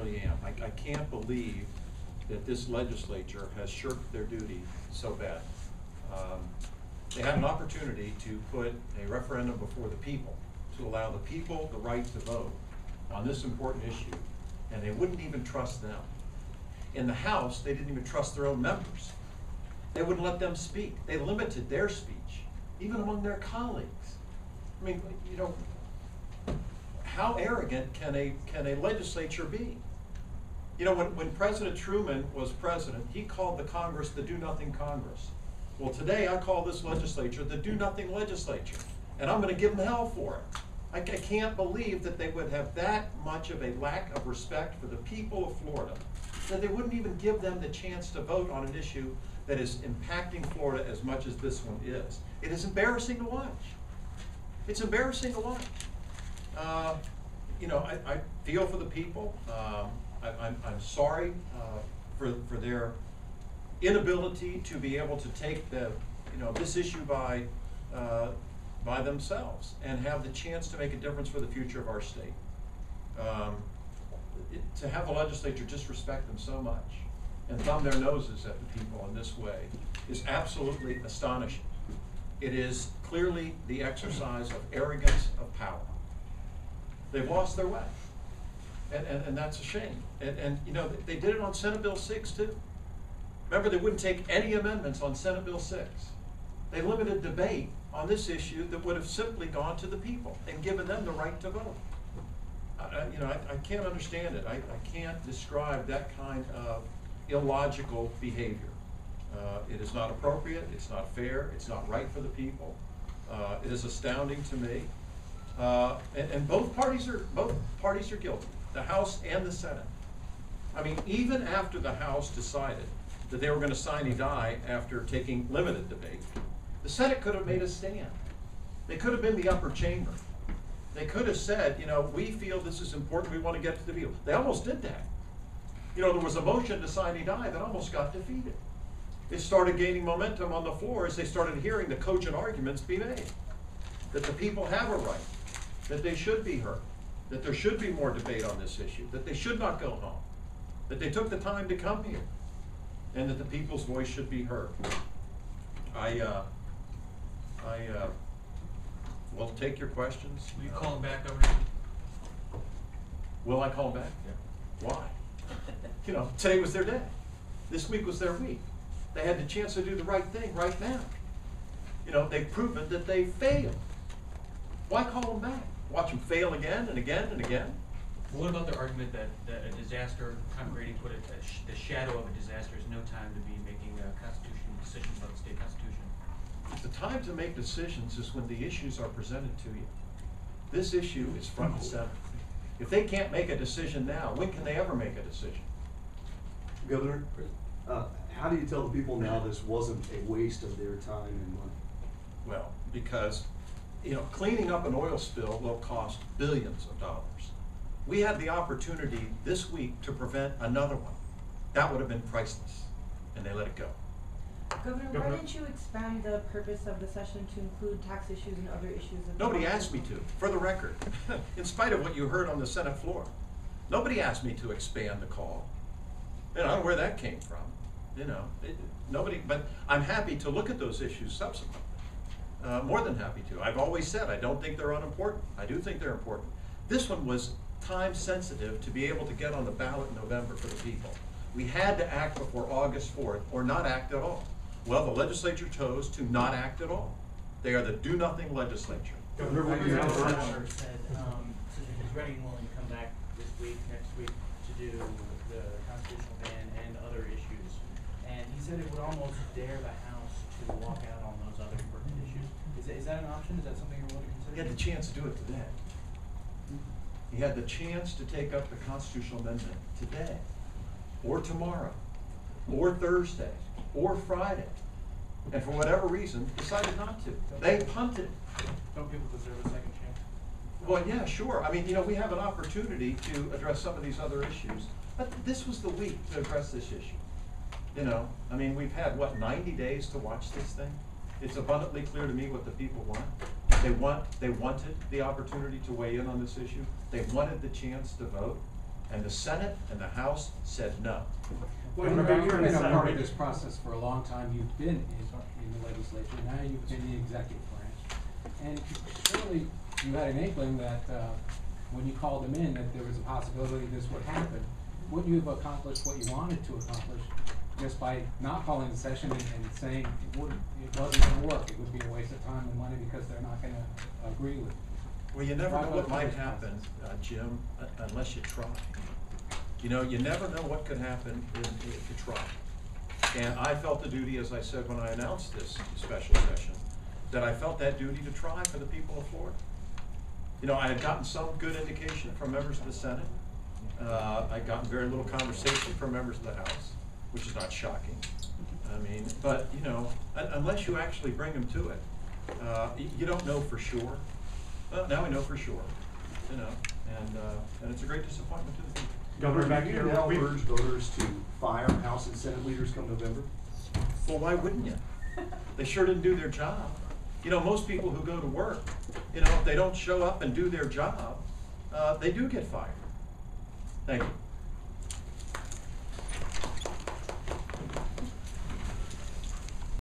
really am. I can't believe that this legislature has shirked their duty so bad. They had an opportunity to put a referendum before the people, to allow the people the right to vote on this important issue, and they wouldn't even trust them. In the House, they didn't even trust their own members. They wouldn't let them speak. They limited their speech, even among their colleagues. I mean, you know, how arrogant can a legislature be? You know, when President Truman was president, he called the Congress the do-nothing Congress. Well, today I call this legislature the do-nothing legislature, and I'm going to give them hell for it. I can't believe that they would have that much of a lack of respect for the people of Florida, that they wouldn't even give them the chance to vote on an issue that is impacting Florida as much as this one is. It is embarrassing to watch. It's embarrassing to watch. You know, I feel for the people. I'm sorry for their inability to be able to take this issue by themselves and have the chance to make a difference for the future of our state. To have the legislature disrespect them so much and thumb their noses at the people in this way is absolutely astonishing. It is clearly the exercise of arrogance of power. They've lost their way, and that's a shame. And you know, they did it on Senate Bill 6 too. Remember, they wouldn't take any amendments on Senate Bill 6. They limited debate on this issue that would have simply gone to the people and given them the right to vote. You know, I can't understand it. I can't describe that kind of illogical behavior. It is not appropriate, it's not fair, it's not right for the people. It is astounding to me. And both parties are guilty, the House and the Senate. I mean, even after the House decided that they were going to sine die after taking limited debate, the Senate could have made a stand. They could have been the upper chamber. They could have said, you know, we feel this is important, we want to get to the deal. They almost did that. You know, there was a motion to sine die that almost got defeated. It started gaining momentum on the floor as they started hearing the cogent arguments be made. That the people have a right, that they should be heard, that there should be more debate on this issue, that they should not go home, that they took the time to come here, and that the people's voice should be heard. Will take your questions. Will you call him back over here? Will I call him back? Yeah. Why? You know, today was their day. This week was their week. They had the chance to do the right thing right now. You know, they've proven that they failed. Why call them back? Watch them fail again and again and again? What about the argument that a disaster, Tom Grady put it, the shadow of a disaster is no time to be making constitutional decisions about the state constitution? The time to make decisions is when the issues are presented to you. This issue is front and center. If they can't make a decision now, when can they ever make a decision? Governor, how do you tell the people now this wasn't a waste of their time and money? Well, because, you know, cleaning up an oil spill will cost billions of dollars. We had the opportunity this week to prevent another one. That would have been priceless, and they let it go. Governor, why didn't you expand the purpose of the session to include tax issues and other issues? Nobody asked me to, for the record, in spite of what you heard on the Senate floor. Nobody asked me to expand the call. And I don't know where that came from. You know, nobody, but I'm happy to look at those issues subsequently. More than happy to. I've always said I don't think they're unimportant. I do think they're important. This one was time sensitive to be able to get on the ballot in November for the people. We had to act before August 4th or not act at all. Well, the legislature chose to not act at all. They are the do-nothing legislature. Governor said he's ready and willing to come back this week, next week, to do the constitutional ban and other issues. And he said it would almost dare the House to walk out on those other important issues. Is that an option? Is that something you're willing to consider? He had the chance to do it today. He had the chance to take up the constitutional amendment today, or tomorrow, or Thursday, or Friday, and for whatever reason decided not to. They punted. Don't people deserve a second chance? Well, yeah, sure. I mean, you know, we have an opportunity to address some of these other issues, but this was the week to address this issue. You know, I mean, we've had, what, 90 days to watch this thing? It's abundantly clear to me what the people want. They wanted the opportunity to weigh in on this issue. They wanted the chance to vote, And the Senate and the House said no. Well, you've been a part of this process for a long time. You've been in the legislature, now you've been in the executive branch. And surely you had an inkling that, when you called them in, that there was a possibility this would happen. Wouldn't you have accomplished what you wanted to accomplish just by not calling the session and saying it wasn't gonna work? It would be a waste of time and money because they're not gonna agree with it. Well, you never Why know go what through might this happen, process? Jim, unless you try. You know, you never know what could happen if you try. And I felt the duty, as I said when I announced this special session, that I felt that duty to try for the people of Florida. You know, I had gotten some good indication from members of the Senate. I'd gotten very little conversation from members of the House, which is not shocking. I mean, but, you know, unless you actually bring them to it, you don't know for sure. Well, now we know for sure, you know, and it's a great disappointment to the people. Governor, back do you here, now we- urge voters to fire House and Senate leaders come November? Well, why wouldn't you? They sure didn't do their job. You know, most people who go to work, you know, if they don't show up and do their job, they do get fired. Thank you.